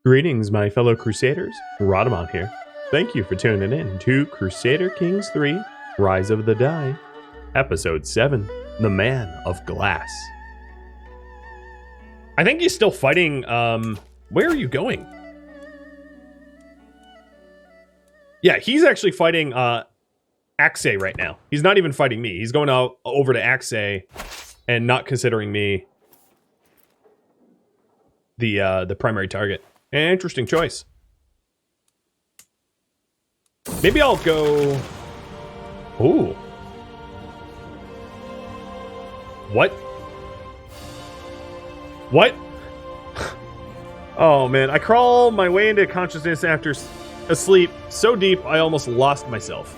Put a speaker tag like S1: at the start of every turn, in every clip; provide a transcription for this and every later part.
S1: Greetings, my fellow Crusaders. Rhadamant here. Thank you for tuning in to Crusader Kings III, Rise of the Die, Episode 7, The Man of Glass. I think he's still fighting, where are you going? Yeah, he's actually fighting, Axay right now. He's not even fighting me. He's going out over to Axay and not considering me the primary target. Interesting choice. Maybe I'll go... Ooh. What? What? Oh man, I crawl my way into consciousness after asleep so deep I almost lost myself.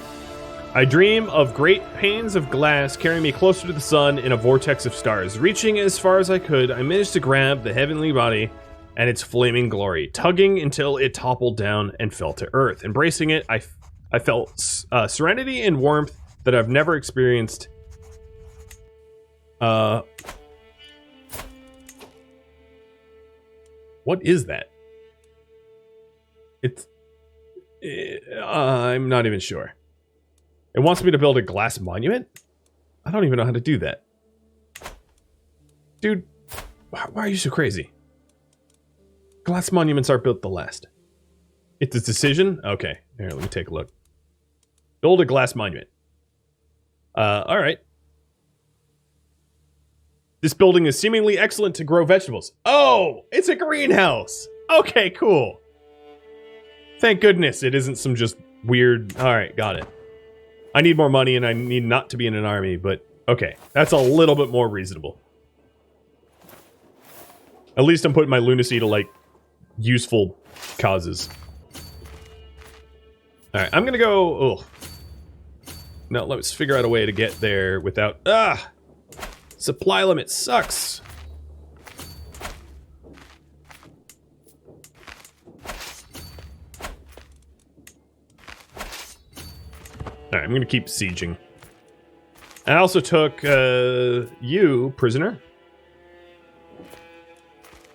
S1: I dream of great panes of glass carrying me closer to the sun in a vortex of stars. Reaching as far as I could, I managed to grab the heavenly body and its flaming glory, tugging until it toppled down and fell to earth. Embracing it, I felt serenity and warmth that I've never experienced. What is that? I'm not even sure. It wants me to build a glass monument? I don't even know how to do that. Dude, why are you so crazy? Glass monuments are built the last. It's a decision? Okay, here, let me take a look. Build a glass monument. Alright. This building is seemingly excellent to grow vegetables. Oh, it's a greenhouse. Okay, cool. Thank goodness it isn't some just weird... Alright, got it. I need more money and I need not to be in an army, but okay. That's a little bit more reasonable. At least I'm putting my lunacy to, like, useful causes. Alright, I'm gonna go... Ugh. No, let's figure out a way to get there without... Supply limit sucks! Alright, I'm gonna keep sieging. I also took, you, prisoner.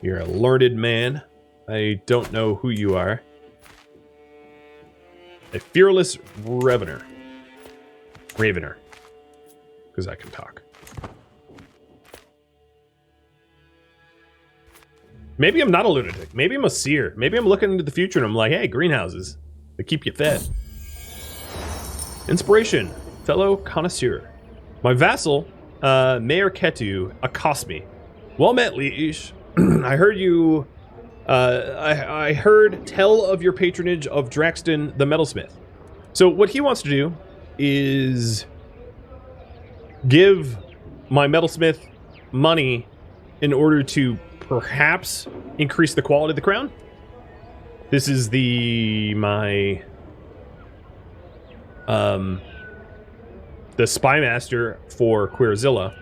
S1: You're a learned man. I don't know who you are. A fearless Ravener. Because I can talk. Maybe I'm not a lunatic. Maybe I'm a seer. Maybe I'm looking into the future and I'm like, hey, greenhouses. They keep you fed. Inspiration. Fellow connoisseur. My vassal, Mayor Ketu, accosts me. Well met, liege. I heard you... I heard tell of your patronage of Draxton the metalsmith. So what he wants to do is give my metalsmith money in order to perhaps increase the quality of the crown. This is the spy master for Queerzilla.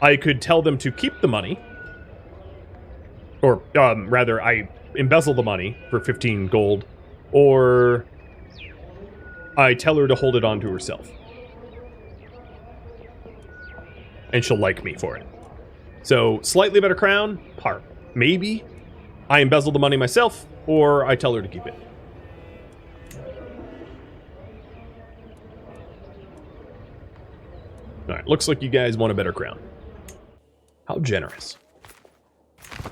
S1: I could tell them to keep the money. Or, rather, I embezzle the money for 15 gold. Or I tell her to hold it on to herself. And she'll like me for it. So, slightly better crown, par. Maybe I embezzle the money myself, or I tell her to keep it. Alright, looks like you guys want a better crown. How generous.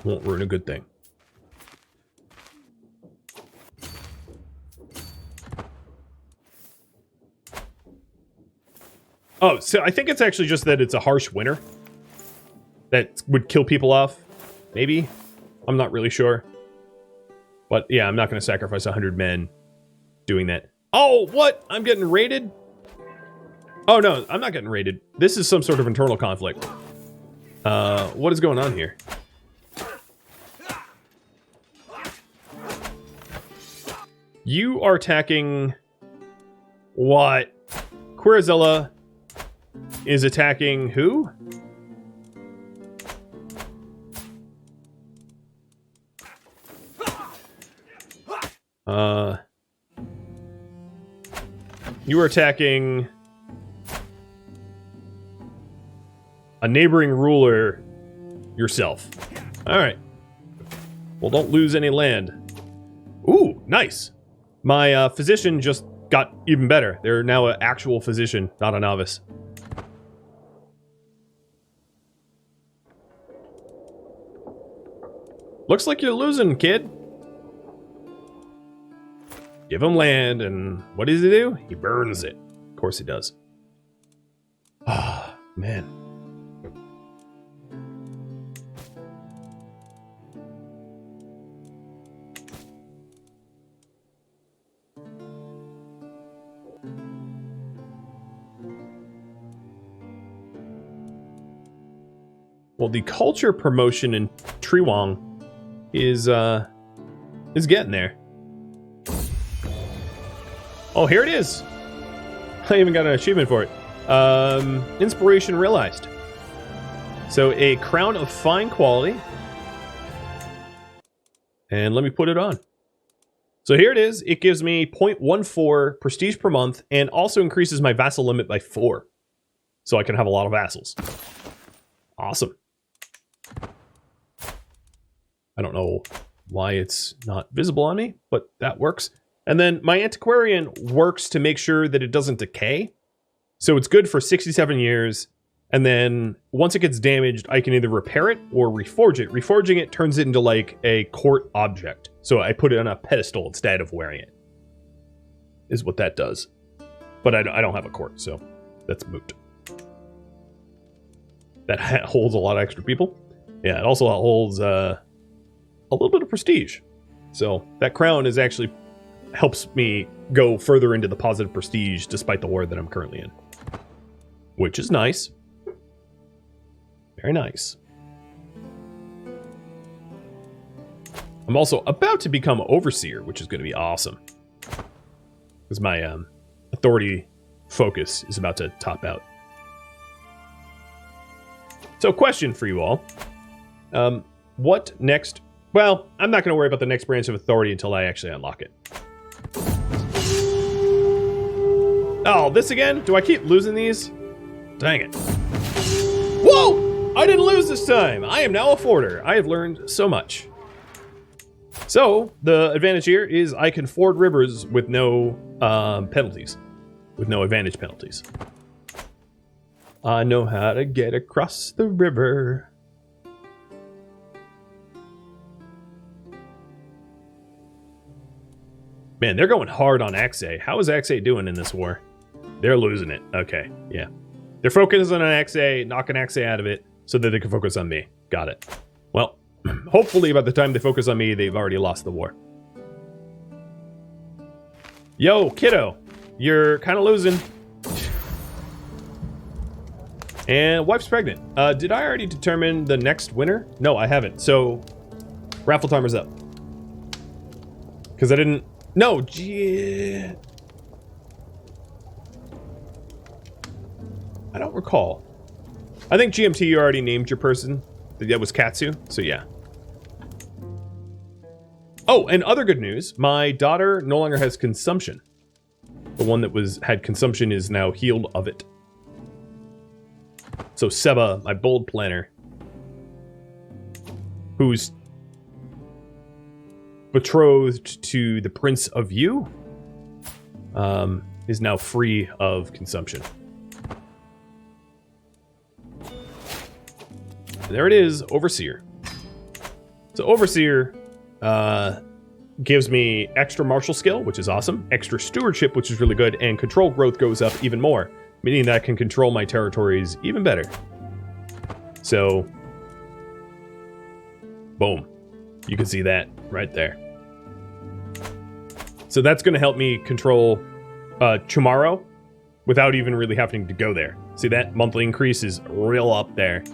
S1: Won't ruin a good thing. Oh, so I think it's actually just that it's a harsh winter. That would kill people off. Maybe. I'm not really sure. But yeah, I'm not going to sacrifice 100 men doing that. Oh, what? I'm getting raided? Oh no, I'm not getting raided. This is some sort of internal conflict. What is going on here? You are attacking... What? Queerzilla is attacking who? You are attacking a neighboring ruler yourself. All right. Well, don't lose any land. Ooh, nice. My physician just got even better. They're now an actual physician, not a novice. Looks like you're losing, kid. Give him land, and what does he do? He burns it. Of course he does. Ah, man. Well, the culture promotion in Treewong is getting there. Oh, here it is. I even got an achievement for it. Inspiration realized. So a crown of fine quality. And let me put it on. So here it is. It gives me 0.14 prestige per month and also increases my vassal limit by 4. So I can have a lot of vassals. Awesome. I don't know why it's not visible on me, but that works. And then my antiquarian works to make sure that it doesn't decay. So it's good for 67 years. And then once it gets damaged, I can either repair it or reforge it. Reforging it turns it into like a court object. So I put it on a pedestal instead of wearing it. Is what that does. But I don't have a court, so that's moot. That holds a lot of extra people. Yeah, it also holds a little bit of prestige. So that crown is actually helps me go further into the positive prestige despite the war that I'm currently in. Which is nice. Very nice. I'm also about to become overseer, which is going to be awesome. Because my authority focus is about to top out. So question for you all. What next? Well, I'm not going to worry about the next branch of authority until I actually unlock it. Oh, this again? Do I keep losing these? Dang it. Whoa! I didn't lose this time. I am now a forder. I have learned so much. So, the advantage here is I can ford rivers with no penalties. With no advantage penalties. I know how to get across the river. Man, they're going hard on Axay. How is Axay doing in this war? They're losing it. Okay, yeah. They're focusing on Axay, knocking Axay out of it, so that they can focus on me. Got it. Well, hopefully by the time they focus on me, they've already lost the war. Yo, kiddo. You're kind of losing. And wife's pregnant. Did I already determine the next winner? No, I haven't. So, raffle timer's up. Because I didn't... No, gee... I don't recall. I think GMT, you already named your person. That was Katsu, so yeah. Oh, and other good news. My daughter no longer has consumption. The one that had consumption is now healed of it. So Seba, my bold planner, who's betrothed to the Prince of You, is now free of consumption. And there it is, Overseer. So Overseer gives me extra martial skill, which is awesome, extra stewardship, which is really good, and control growth goes up even more, meaning that I can control my territories even better. So, boom. You can see that right there. So that's going to help me control Chamorro without even really having to go there. See, that monthly increase is real up there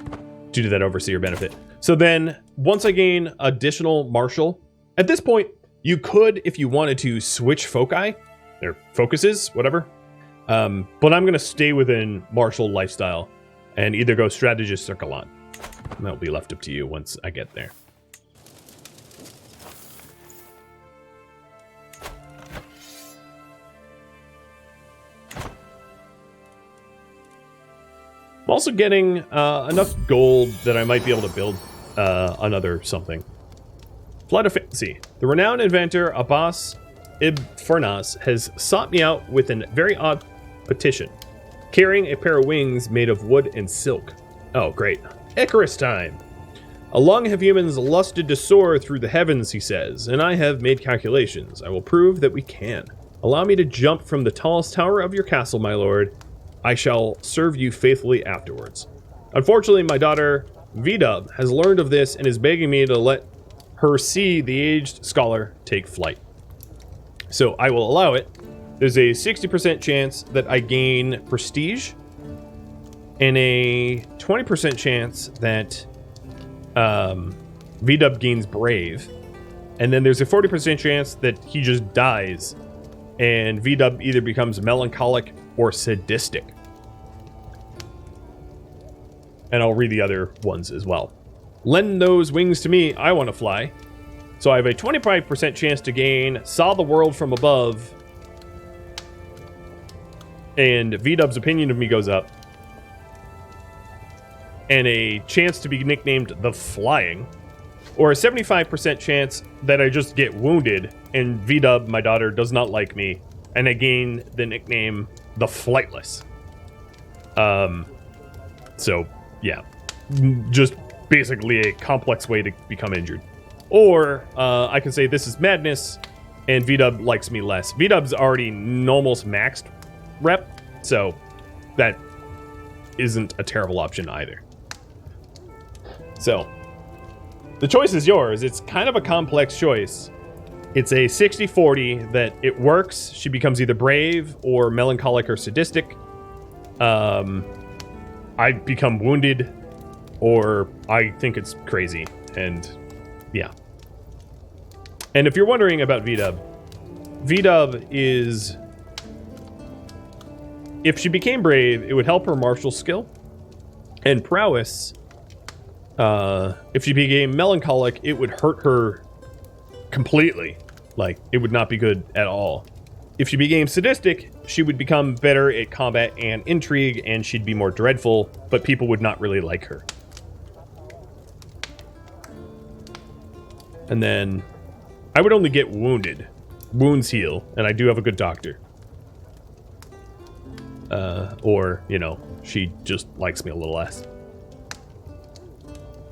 S1: due to that Overseer benefit. So then, once I gain additional martial, at this point, you could, if you wanted to, switch foci, or focuses, whatever. But I'm going to stay within martial lifestyle and either go strategist or galant. And that'll be left up to you once I get there. I'm also getting enough gold that I might be able to build another something. Flood of Fantasy. The renowned inventor Abbas Ibn Farnas has sought me out with a very odd petition, carrying a pair of wings made of wood and silk. Oh, great. Icarus time. Long have humans lusted to soar through the heavens, he says, and I have made calculations. I will prove that we can. Allow me to jump from the tallest tower of your castle, my lord. I shall serve you faithfully afterwards. Unfortunately, my daughter, Vidub, has learned of this and is begging me to let her see the aged scholar take flight. So I will allow it. There's a 60% chance that I gain prestige and a 20% chance that Vidub gains brave. And then there's a 40% chance that he just dies and Vidub either becomes melancholic or sadistic. And I'll read the other ones as well. Lend those wings to me, I want to fly. So I have a 25% chance to gain Saw the World from Above. And Vidub's opinion of me goes up. And a chance to be nicknamed The Flying. Or a 75% chance that I just get wounded and Vidub, my daughter, does not like me. And I gain the nickname The Flightless. So, yeah. Just basically a complex way to become injured. Or I can say this is madness and Vidub likes me less. Vidub's already almost maxed rep, so that isn't a terrible option either. So, the choice is yours. It's kind of a complex choice. It's a 60-40 that it works. She becomes either brave or melancholic or sadistic. I become wounded or I think it's crazy. And yeah. And if you're wondering about Vidub, Vidub is... If she became brave, it would help her martial skill and prowess. If she became melancholic, it would hurt her completely. Like, it would not be good at all. If she became sadistic, she would become better at combat and intrigue, and she'd be more dreadful, but people would not really like her. And then, I would only get wounded. Wounds heal, and I do have a good doctor. Or, you know, she just likes me a little less.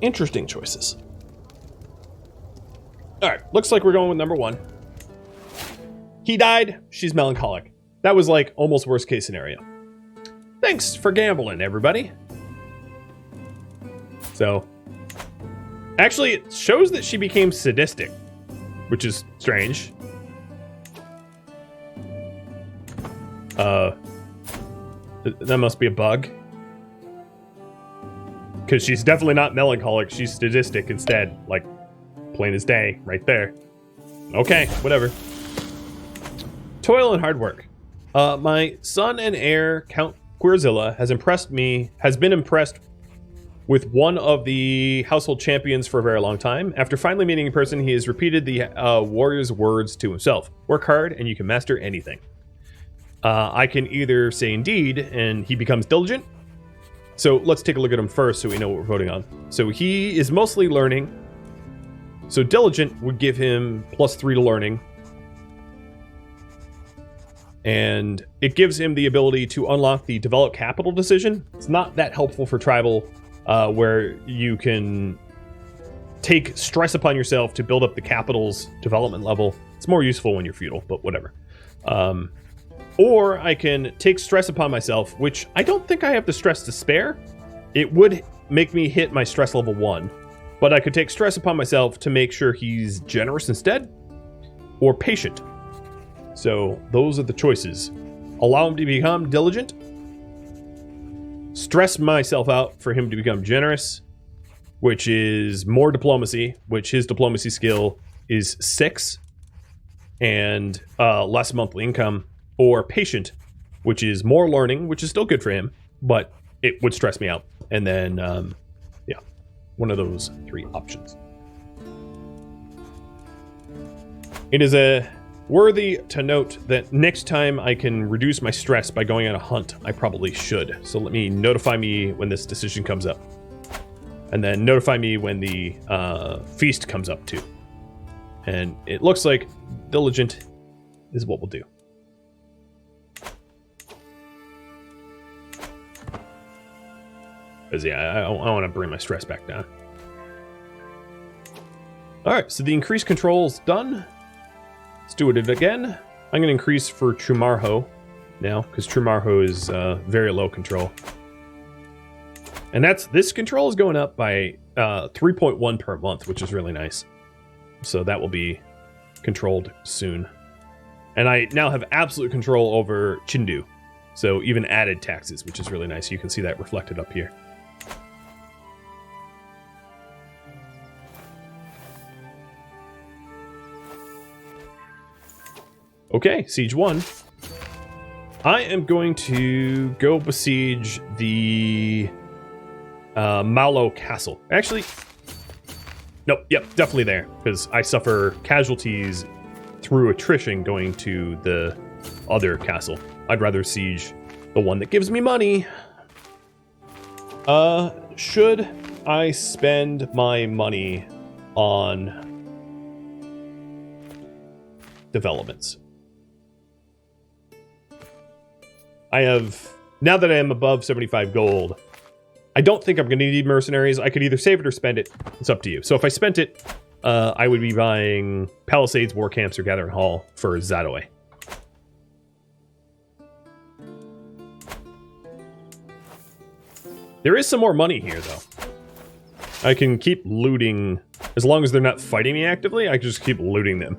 S1: Interesting choices. Alright, looks like we're going with number 1. He died, she's melancholic. That was like almost worst case scenario. Thanks for gambling, everybody. So, actually it shows that she became sadistic, which is strange. That must be a bug. Because she's definitely not melancholic, she's sadistic instead. Like, plain as day, right there. Okay, whatever. Toil and hard work. My son and heir, Count Queerzilla, has been impressed with one of the household champions for a very long time. After finally meeting in person, he has repeated the warrior's words to himself. Work hard and you can master anything. I can either say indeed and he becomes diligent. So let's take a look at him first so we know what we're voting on. So he is mostly learning. So diligent would give him +3 to learning. And it gives him the ability to unlock the develop capital decision. It's not that helpful for tribal, where you can take stress upon yourself to build up the capital's development level. It's more useful when you're feudal, but whatever. Or I can take stress upon myself, which I don't think I have the stress to spare. It would make me hit my stress level 1, but I could take stress upon myself to make sure he's generous instead, or patient. So those are the choices. Allow him to become diligent. Stress myself out for him to become generous, which is more diplomacy, which his diplomacy skill is 6, and less monthly income. Or patient, which is more learning, which is still good for him, but it would stress me out. And then, yeah, one of those 3 options. It is worthy to note that next time I can reduce my stress by going on a hunt, I probably should. So let me notify me when this decision comes up. And then notify me when the feast comes up too. And it looks like diligent is what we'll do. Because, yeah, I want to bring my stress back down. Alright, so the increased control is done. Let's do it again. I'm going to increase for Trumarho now, because Trumarho is very low control. And this control is going up by 3.1 per month, which is really nice. So that will be controlled soon. And I now have absolute control over Chindu. So even added taxes, which is really nice. You can see that reflected up here. Okay, Siege 1. I am going to go besiege the Malo Castle. Actually, nope, yep, definitely there, because I suffer casualties through attrition going to the other castle. I'd rather siege the one that gives me money. Should I spend my money on developments? I have, now that I am above 75 gold, I don't think I'm going to need mercenaries. I could either save it or spend it. It's up to you. So if I spent it, I would be buying Palisades, War Camps, or Gathering Hall for Zadaway. There is some more money here, though. I can keep looting. As long as they're not fighting me actively, I can just keep looting them.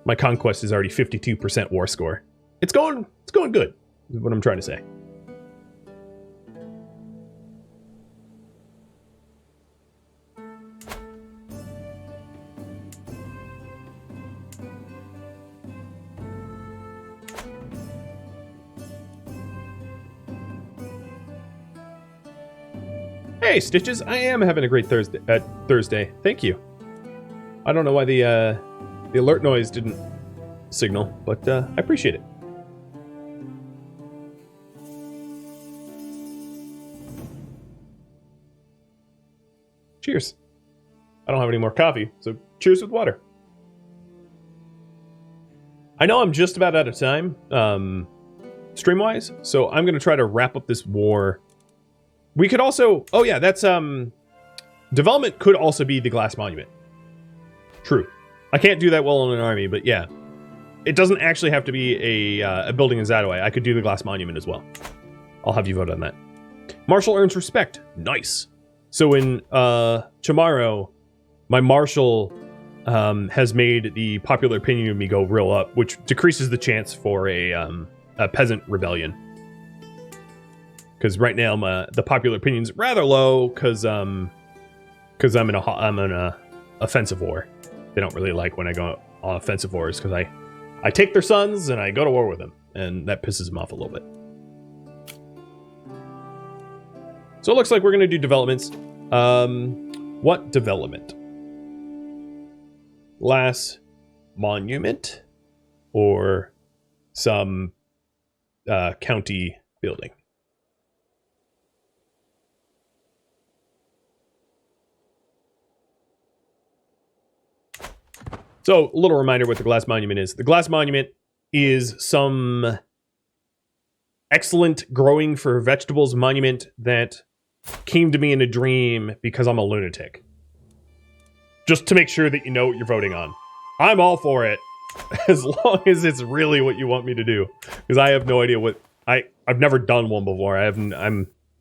S1: My conquest is already 52% war score. It's going good, is what I'm trying to say. Hey, Stitches, I am having a great Thursday. Thank you. I don't know why the alert noise didn't signal, but I appreciate it. Cheers. I don't have any more coffee, so cheers with water. I know I'm just about out of time, stream-wise, so I'm going to try to wrap up this war. We could also... Oh, yeah, that's... Development could also be the Glass Monument. True. I can't do that well in an army, but yeah. It doesn't actually have to be a building in Zadaway. I could do the Glass Monument as well. I'll have you vote on that. Marshal earns respect. Nice. So in Chamorro, my Marshal has made the popular opinion of me go real up, which decreases the chance for a peasant rebellion. Because right now the popular opinion's rather low because I'm in a offensive war. They don't really like when I go on offensive wars because I take their sons and I go to war with them, and that pisses them off a little bit. So it looks like we're going to do developments. What development? Glass Monument or some county building? So, a little reminder what the Glass Monument is. The Glass Monument is some excellent growing for vegetables monument that came to me in a dream because I'm a lunatic. Just to make sure that you know what you're voting on. I'm all for it, as long as it's really what you want me to do. Because I have no idea what... I've never done one before. I'm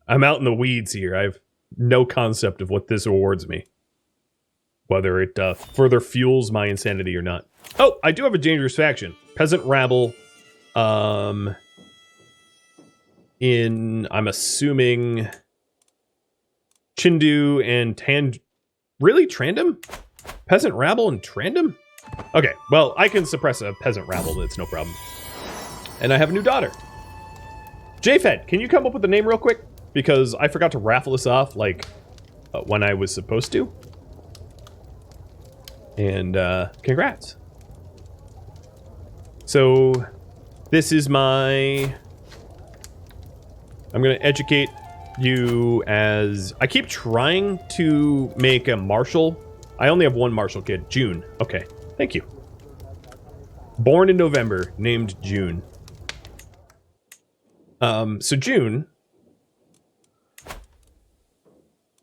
S1: out in the weeds here. I have no concept of what this awards me. Whether it further fuels my insanity or not. Oh, I do have a dangerous faction. Peasant rabble. I'm assuming... Chindu and Really? Trandom? Peasant rabble and Trandom? Okay, well, I can suppress a peasant rabble. It's no problem. And I have a new daughter. JFed, can you come up with a name real quick? Because I forgot to raffle this off, like, when I was supposed to. And, congrats. So, this is my... I'm gonna educate you as... I keep trying to make a marshal I only have one martial kid. June. Okay. Thank you. Born in November, named June. So June,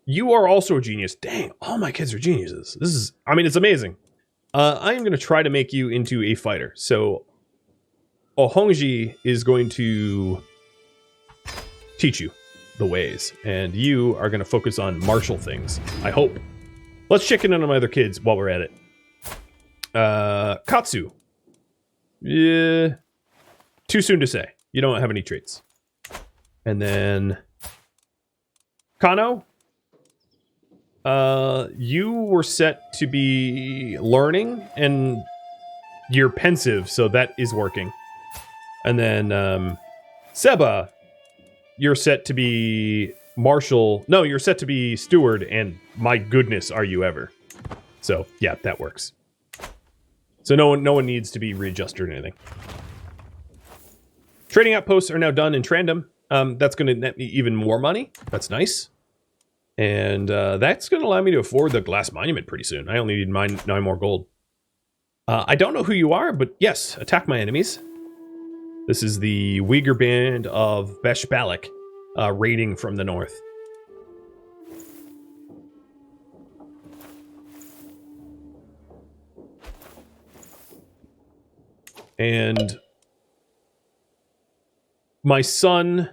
S1: you are also a genius. Dang, all my kids are geniuses. This is, I mean, it's amazing. I am going to try to make you into a fighter. So Ohongji is going to teach you the ways, and you are going to focus on martial things, I hope. Let's check in on my other kids while we're at it. Katsu. Yeah, too soon to say. You don't have any traits. And then Kano, you were set to be learning, and you're pensive, so that is working. And then Seba, you're set to be marshal. No, you're set to be steward, and my goodness, are you ever. So yeah, that works. So no one needs to be readjusted or anything. Trading outposts are now done in Trandom. That's going to net me even more money. That's nice. And that's going to allow me to afford the glass monument pretty soon. I only need 9 more gold. I don't know who you are, but yes, attack my enemies. This is the Uyghur band of Beshbalik, raiding from the north. And my son,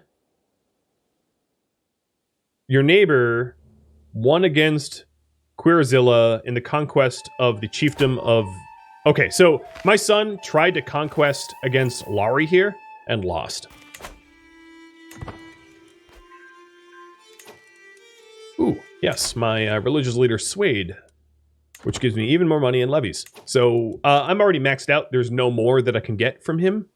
S1: your neighbor, won against Quirazilla in the conquest of the chiefdom of... Okay, so my son tried to conquest against Lari here and lost. Ooh, yes, my religious leader swayed, which gives me even more money and levies. So I'm already maxed out. There's no more that I can get from him.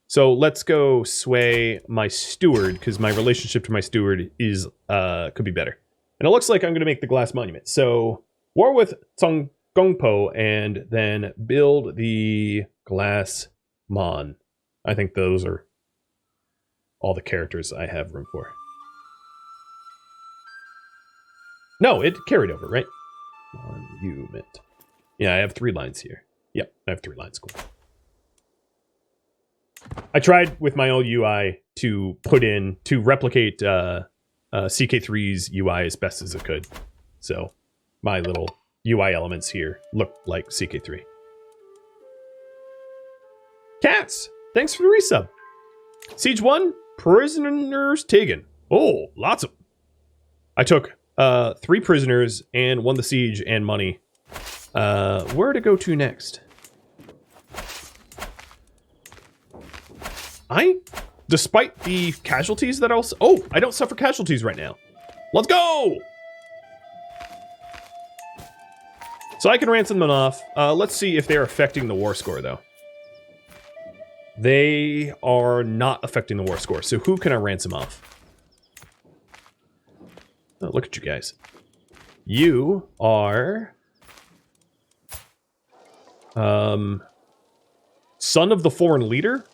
S1: So let's go sway my steward, because my relationship to my steward is could be better. And it looks like I'm going to make the glass monument. So war with Gongpo and then build the glass mon. I think those are all the characters I have room for. No, it carried over, right? Monument. Yeah, I have 3 lines here. Yep, I have 3 lines. Cool. I tried with my old UI to replicate CK3's UI as best as it could. So my little UI elements here look like CK3. Cats! Thanks for the resub. Siege 1, prisoners taken. Oh, lots of... I took 3 prisoners and won the siege and money. Where to go to next? Despite the casualties that also... Oh, I don't suffer casualties right now. Let's go! So I can ransom them off. Let's see if they're affecting the war score, though. They are not affecting the war score. So who can I ransom off? Oh, look at you guys. You are... son of the foreign leader?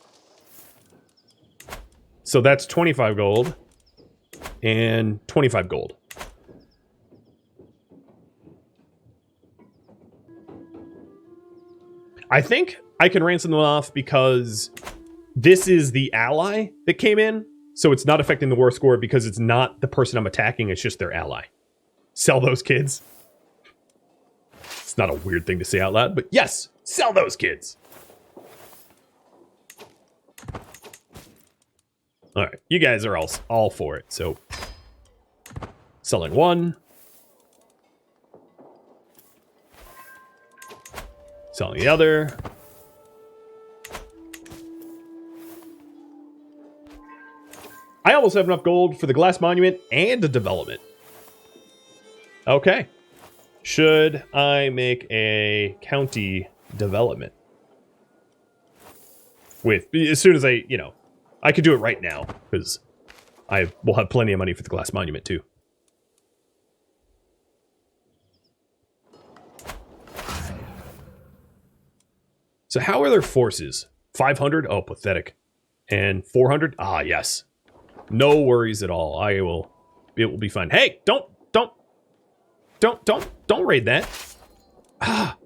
S1: So that's 25 gold and 25 gold. I think I can ransom them off because this is the ally that came in. So it's not affecting the war score because it's not the person I'm attacking. It's just their ally. Sell those kids. It's not a weird thing to say out loud, but yes, sell those kids. All right, you guys are all for it. So, selling 1, selling the other. I almost have enough gold for the glass monument and the development. Okay, should I make a county development? As soon as I could do it right now, because I will have plenty of money for the glass monument, too. So how are their forces? 500? Oh, pathetic. And 400? Ah, yes. No worries at all. It will be fine. Hey, don't raid that. Ah,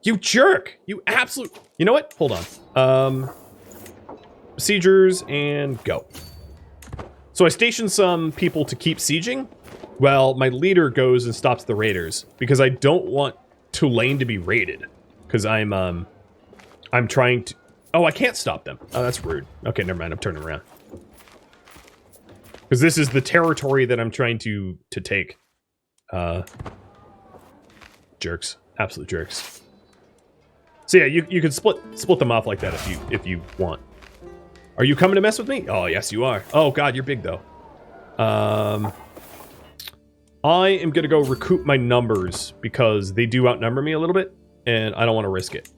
S1: you jerk! You absolute... You know what? Hold on. Besiegers and go. So I stationed some people to keep sieging. Well, my leader goes and stops the raiders because I don't want Tulane to be raided. Because I'm trying to... Oh, I can't stop them. Oh, that's rude. Okay, never mind. I'm turning around. Because this is the territory that I'm trying to take. Jerks. Absolute jerks. So yeah, you can split them off like that if you want. Are you coming to mess with me? Oh, yes, you are. Oh, God, you're big, though. I am going to go recoup my numbers because they do outnumber me a little bit, and I don't want to risk it.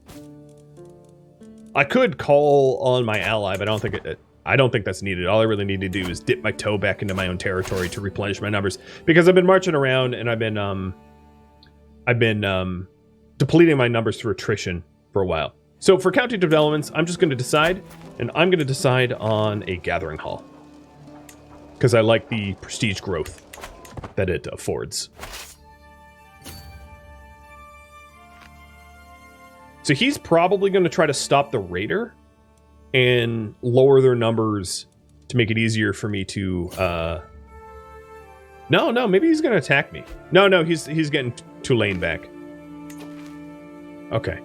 S1: I could call on my ally, but I don't think that's needed. All I really need to do is dip my toe back into my own territory to replenish my numbers because I've been marching around and I've been depleting my numbers through attrition for a while. So for county developments, I'm just going to decide, and I'm going to decide on a gathering hall because I like the prestige growth that it affords. So he's probably going to try to stop the raider and lower their numbers to make it easier for me to... No, maybe he's going to attack me. No, he's getting Tulane back. Okay.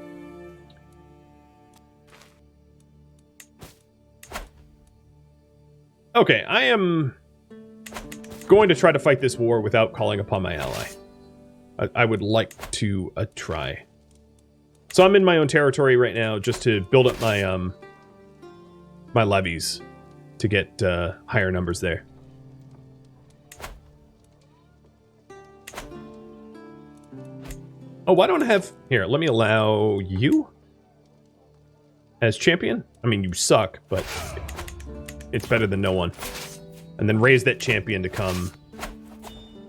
S1: Okay, I am going to try to fight this war without calling upon my ally. I would like to try. So I'm in my own territory right now just to build up my my levies to get higher numbers there. Oh, why don't I have... Here, let me allow you as champion. I mean, you suck, but it's better than no one. And then raise that champion to come...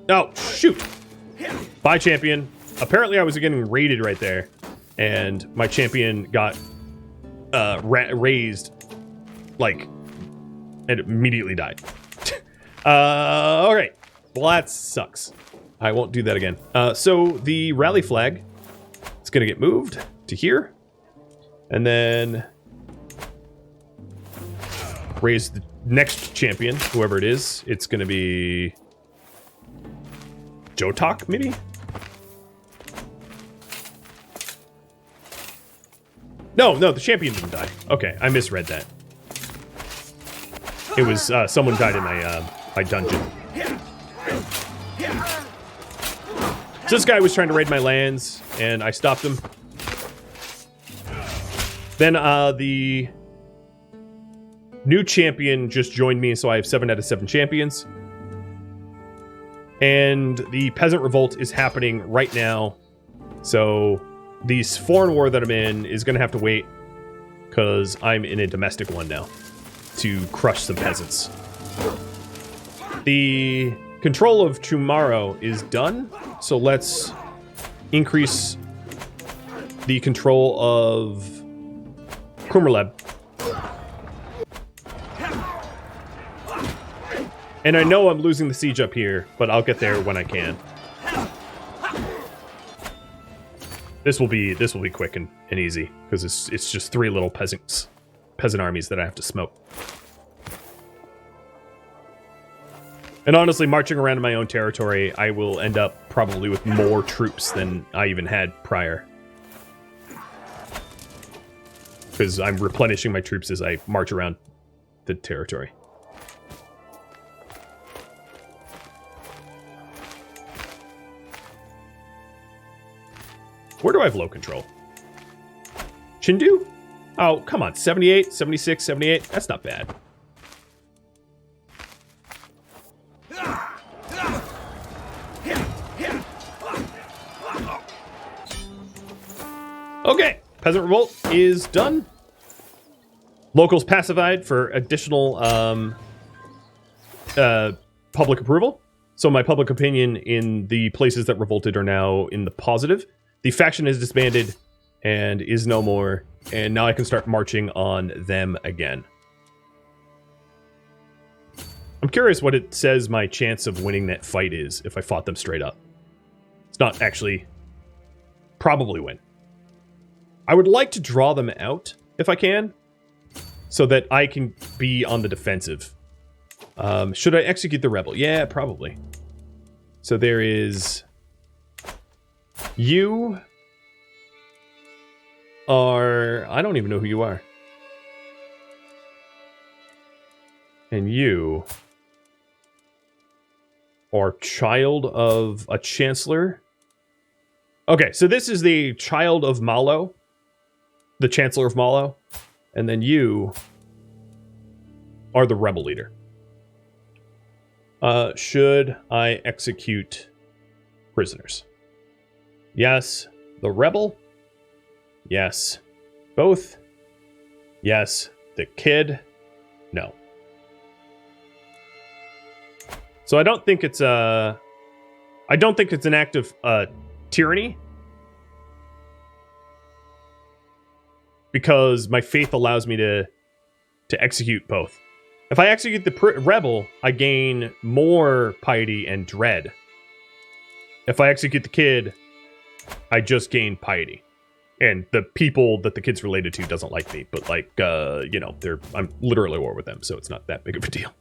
S1: Oh, shoot! Bye, champion. Apparently I was getting raided right there. And my champion got raised, like, and immediately died. Alright. Well, that sucks. I won't do that again. So the rally flag is going to get moved to here. And then raise the next champion, whoever it is. It's going to be Jotok, maybe? No, the champion didn't die. Okay, I misread that. It was, someone died in my dungeon. So this guy was trying to raid my lands, and I stopped him. Then, the new champion just joined me, so I have 7 out of 7 champions. And the Peasant Revolt is happening right now, so... This foreign war that I'm in is going to have to wait because I'm in a domestic one now to crush some peasants. The control of tomorrow is done, so let's increase the control of Kumerleb. And I know I'm losing the siege up here, but I'll get there when I can. This will be quick and easy because it's just 3 little peasant armies that I have to smoke. And honestly, marching around in my own territory, I will end up probably with more troops than I even had prior. Because I'm replenishing my troops as I march around the territory. Where do I have low control? Chindu? Oh, come on. 78, 76, 78. That's not bad. Okay. Peasant Revolt is done. Locals pacified for additional public approval. So my public opinion in the places that revolted are now in the positive. The faction is disbanded and is no more, and now I can start marching on them again. I'm curious what it says my chance of winning that fight is if I fought them straight up. It's not actually probably win. I would like to draw them out if I can, so that I can be on the defensive. Should I execute the rebel? Yeah, probably. So there is... You are... I don't even know who you are. And you are child of a chancellor. Okay, so this is the child of Malo, the chancellor of Malo, and then you are the rebel leader. Should I execute prisoners? Yes. The rebel? Yes. Both? Yes. The kid? No. So I don't think it's an act of tyranny, because my faith allows me to execute both. If I execute the rebel, I gain more piety and dread. If I execute the kid, I just gain piety. And the people that the kid's related to doesn't like me, but like, you know, I'm literally at war with them, so it's not that big of a deal.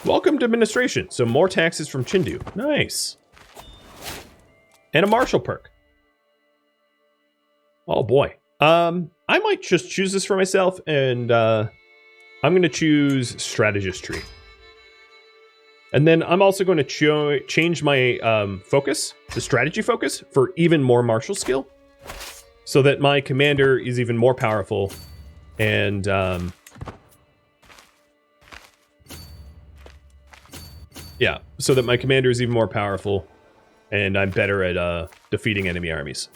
S1: Welcome to administration. So more taxes from Chindu. Nice. And a martial perk. Oh boy. I might just choose this for myself, and I'm going to choose strategist tree. And then I'm also going to change my focus, the strategy focus, for even more martial skill, so that my commander is even more powerful, and yeah, so that my commander is even more powerful, and I'm better at defeating enemy armies.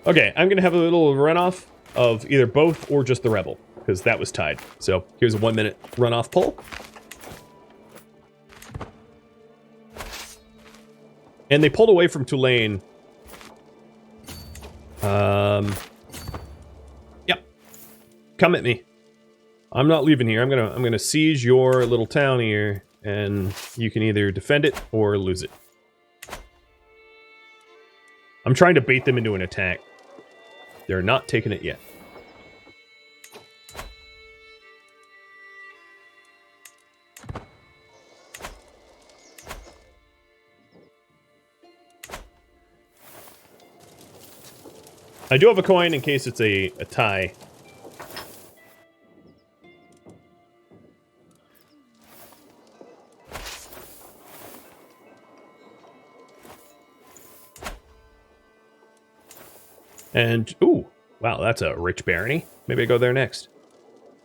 S1: Okay, I'm going to have a little runoff of either both or just the rebel, because that was tied. So here's a 1 minute runoff poll. And they pulled away from Tulane. Yep. Come at me. I'm not leaving here. I'm gonna siege your little town here, and you can either defend it or lose it. I'm trying to bait them into an attack. They're not taking it yet. I do have a coin in case it's a tie. And, ooh, wow, that's a rich barony. Maybe I go there next.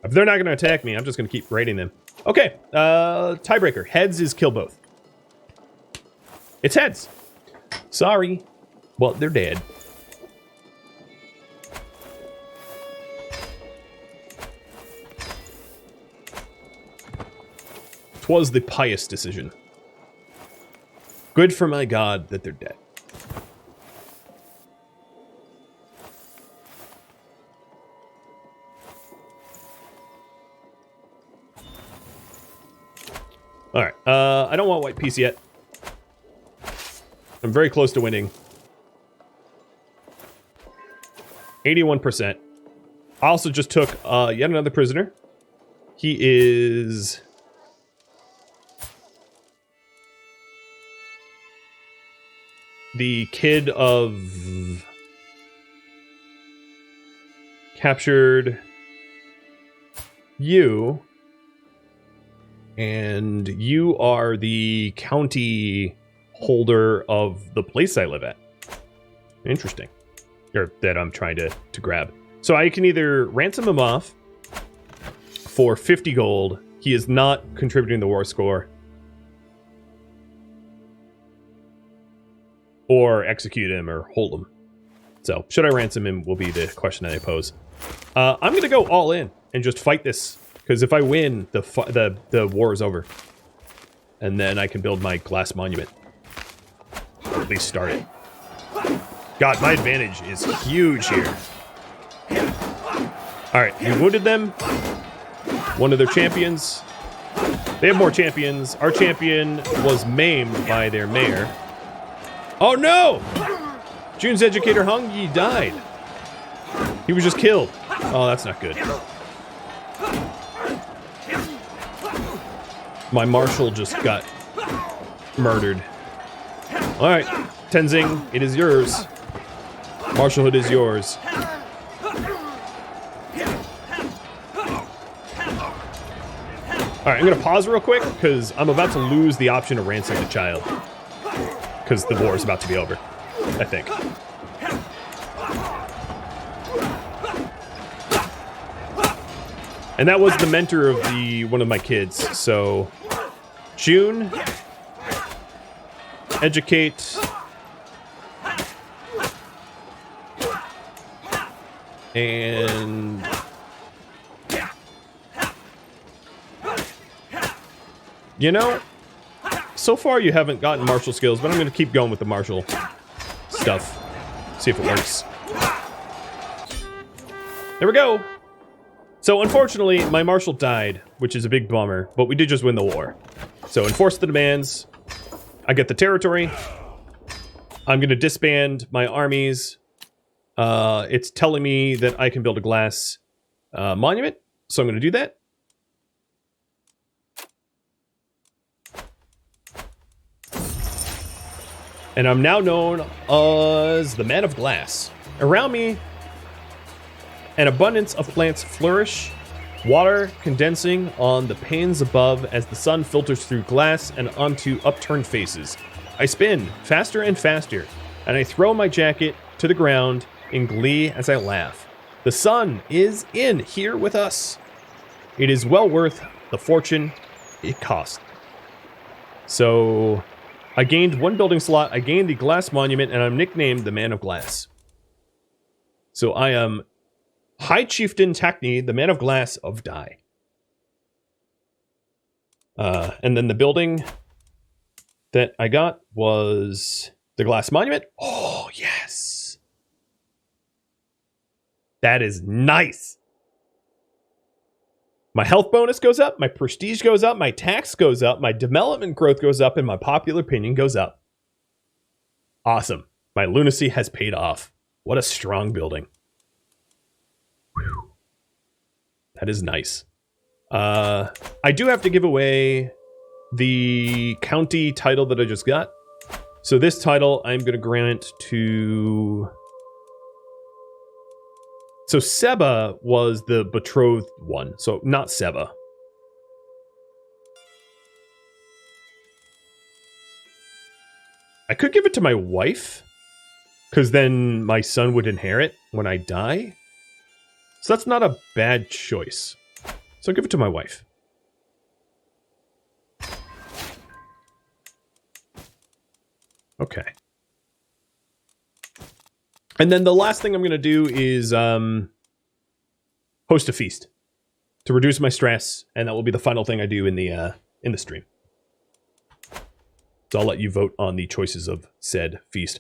S1: If they're not going to attack me, I'm just going to keep raiding them. Okay, tiebreaker. Heads is kill both. It's heads. Sorry. Well, they're dead. Was the pious decision. Good for my god that they're dead. Alright, I don't want white peace yet. I'm very close to winning. 81%. I also just took yet another prisoner. He is... the kid of... captured you, and you are the county holder of the place I live at. Interesting. Or that I'm trying to grab. So I can either ransom him off for 50 gold. He is not contributing the war score. Or execute him or hold him. So, should I ransom him will be the question that I pose. I'm going to go all in and just fight this Because if I win, the war is over. And then I can build my glass monument. Or at least start it. God, my advantage is huge here. Alright, we wounded them. One of their champions. They have more champions. Our champion was maimed by their mayor. Oh no! June's educator Hung Yi died. He was just killed. Oh, that's not good. My marshal just got murdered. Alright, Tenzing, it is yours. Marshalhood is yours. Alright, I'm gonna pause real quick, because I'm about to lose the option to ransom the child. Because the war is about to be over, I think. And that was the mentor of one of my kids, so... June... Educate... And... You know, so far you haven't gotten martial skills, but I'm going to keep going with the martial stuff. See if it works. There we go. So unfortunately, my marshal died, which is a big bummer, but we did just win the war. So enforce the demands. I get the territory. I'm going to disband my armies. It's telling me that I can build a glass monument, so I'm going to do that. And I'm now known as the Man of Glass. Around me, an abundance of plants flourish, water condensing on the panes above as the sun filters through glass and onto upturned faces. I spin faster and faster, and I throw my jacket to the ground in glee as I laugh. The sun is in here with us. It is well worth the fortune it cost. So... I gained one building slot, I gained the glass monument, and I'm nicknamed the Man of Glass. So I am High Chieftain Takni, the Man of Glass of Dai. And then the building that I got was the glass monument. Oh, yes! That is nice! My health bonus goes up, my prestige goes up, my tax goes up, my development growth goes up, and my popular opinion goes up. Awesome. My lunacy has paid off. What a strong building. Whew. That is nice. I do have to give away the county title that I just got. So this title I'm going to grant to... So Seba was the betrothed one, so not Seba. I could give it to my wife, because then my son would inherit when I die. So that's not a bad choice. So I'll give it to my wife. Okay. And then the last thing I'm going to do is host a feast to reduce my stress, and that will be the final thing I do in the stream. So I'll let you vote on the choices of said feast.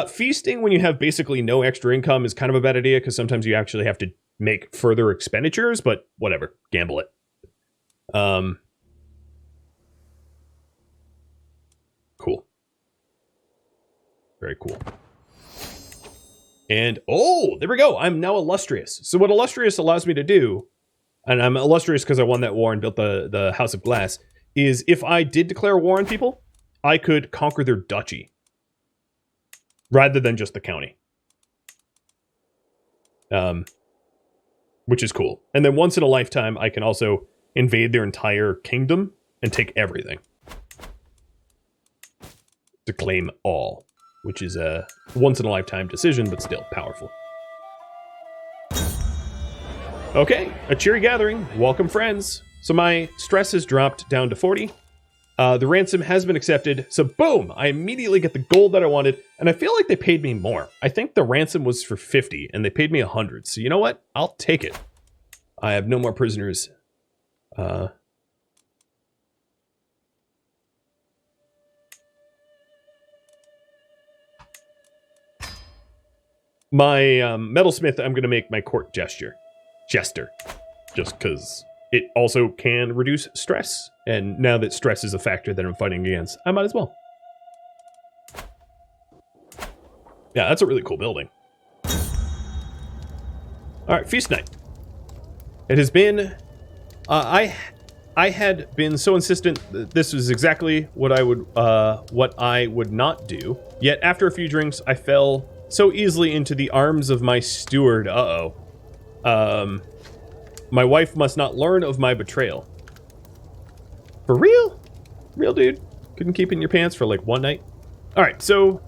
S1: Feasting when you have basically no extra income is kind of a bad idea, because sometimes you actually have to make further expenditures, but whatever, gamble it. Cool. Very cool. And, oh, there we go. I'm now illustrious. So what illustrious allows me to do, and I'm illustrious because I won that war and built the House of Glass, is if I did declare war on people, I could conquer their duchy. Rather than just the county. Which is cool. And then once in a lifetime, I can also invade their entire kingdom and take everything. To claim all. Which is a once-in-a-lifetime decision, but still powerful. Okay, a cheery gathering. Welcome, friends. So my stress has dropped down to 40. The ransom has been accepted, so boom! I immediately get the gold that I wanted, and I feel like they paid me more. I think the ransom was for 50, and they paid me 100. So you know what? I'll take it. I have no more prisoners My metalsmith, I'm going to make my court jester, just because it also can reduce stress. And now that stress is a factor that I'm fighting against, I might as well. Yeah, that's a really cool building. All right, feast night. It has been... I had been so insistent that this was exactly what I would not do. Yet after a few drinks, I fell so easily into the arms of my steward. My wife must not learn of my betrayal. For real? Real, dude? Couldn't keep it in your pants for like one night? All right, so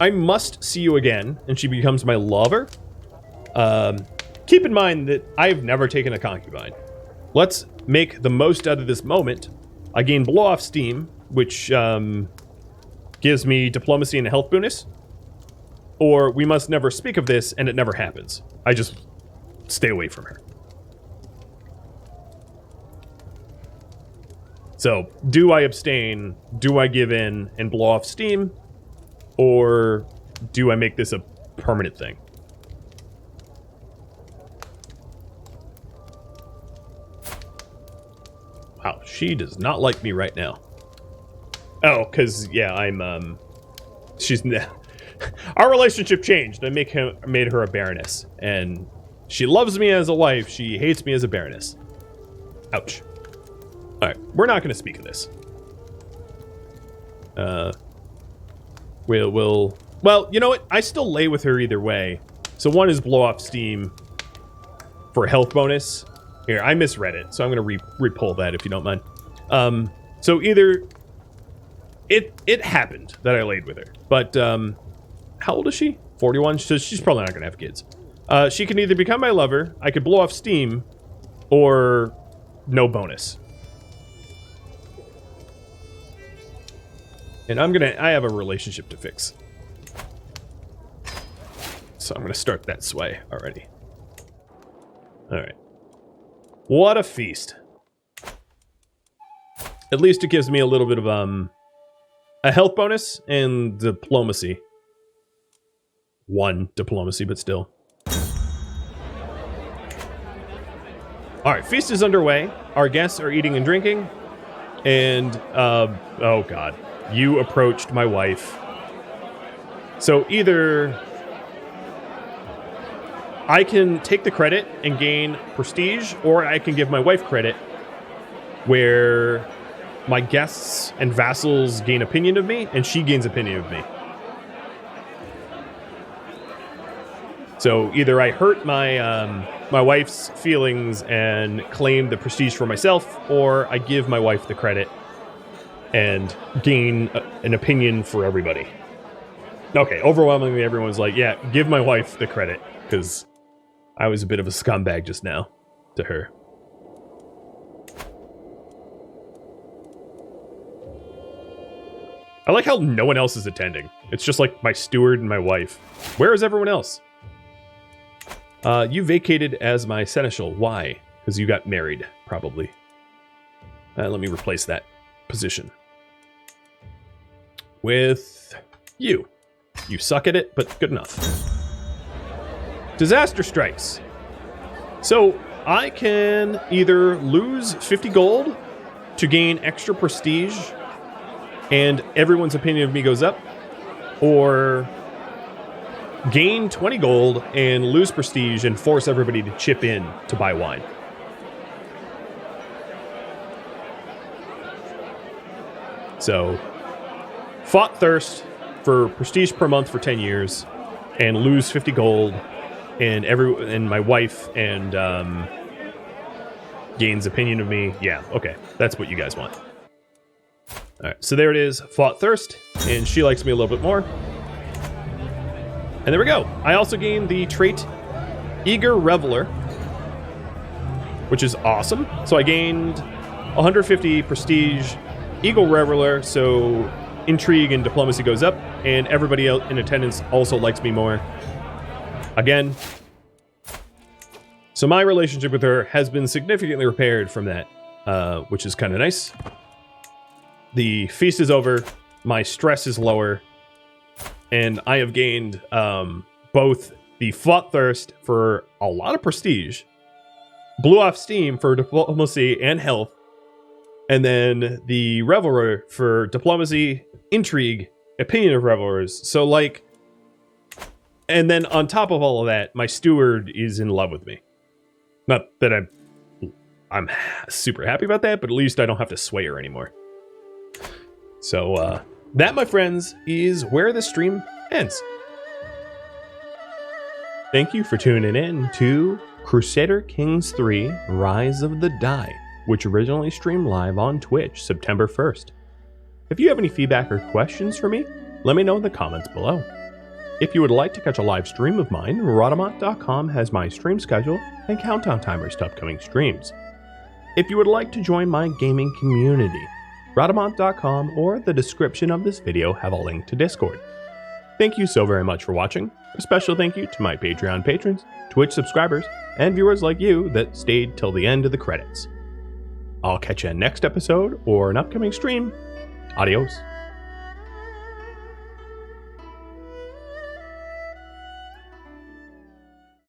S1: I must see you again, and she becomes my lover. Keep in mind that I've never taken a concubine. Let's make the most out of this moment. I gain blow off steam, which gives me diplomacy and a health bonus. Or we must never speak of this, and it never happens. I just stay away from her. So, do I abstain? Do I give in and blow off steam? Or do I make this a permanent thing? Wow, she does not like me right now. Oh, because, yeah, I'm, she's... Our relationship changed. I made her a baroness. And she loves me as a wife. She hates me as a baroness. Ouch. Alright, we're not going to speak of this. Well, you know what? I still lay with her either way. So one is blow off steam for a health bonus. Here, I misread it, so I'm going to re-pull that if you don't mind. So either... It happened that I laid with her. But, how old is she? 41? So she's probably not going to have kids. She can either become my lover, I could blow off steam, or no bonus. And I have a relationship to fix. So I'm gonna start that sway already. Alright. What a feast. At least it gives me a little bit of, a health bonus and diplomacy. 1 diplomacy, but still. Alright, feast is underway. Our guests are eating and drinking. And, oh god. You approached my wife. So either I can take the credit and gain prestige, or I can give my wife credit where my guests and vassals gain opinion of me, and she gains opinion of me. So either I hurt my my wife's feelings and claim the prestige for myself, or I give my wife the credit and gain an opinion for everybody. Okay, overwhelmingly everyone's like, yeah, give my wife the credit, because I was a bit of a scumbag just now to her. I like how no one else is attending. It's just like my steward and my wife. Where is everyone else? You vacated as my seneschal. Why? Because you got married, probably. Let me replace that position with you. You suck at it, but good enough. Disaster strikes. So I can either lose 50 gold to gain extra prestige and everyone's opinion of me goes up, or gain 20 gold and lose prestige and force everybody to chip in to buy wine. So, fought thirst for prestige per month for 10 years and lose 50 gold, and my wife and gains opinion of me. Yeah, okay. That's what you guys want. Alright, so there it is. Fought thirst, and she likes me a little bit more. And there we go. I also gained the trait Eager Reveler, which is awesome. So I gained 150 prestige Eagle Reveler, so intrigue and diplomacy goes up, and everybody else in attendance also likes me more. Again. So my relationship with her has been significantly repaired from that. which is kind of nice. The feast is over. My stress is lower. And I have gained both the Fought Thirst for a lot of prestige, blew off steam for diplomacy and health, and then the Revelry for diplomacy, intrigue, opinion of revelers. So, like, and then on top of all of that, my steward is in love with me. Not that I'm super happy about that, but at least I don't have to sway her anymore. So, that, my friends, is where the stream ends. Thank you for tuning in to Crusader Kings III Rise of the Die, which originally streamed live on Twitch September 1st. If you have any feedback or questions for me, let me know in the comments below. If you would like to catch a live stream of mine, Rhadamant.com has my stream schedule and countdown timers to upcoming streams. If you would like to join my gaming community, Rhadamant.com or the description of this video have a link to Discord. Thank you so very much for watching. A special thank you to my Patreon patrons, Twitch subscribers, and viewers like you that stayed till the end of the credits. I'll catch you in next episode or an upcoming stream. Adios.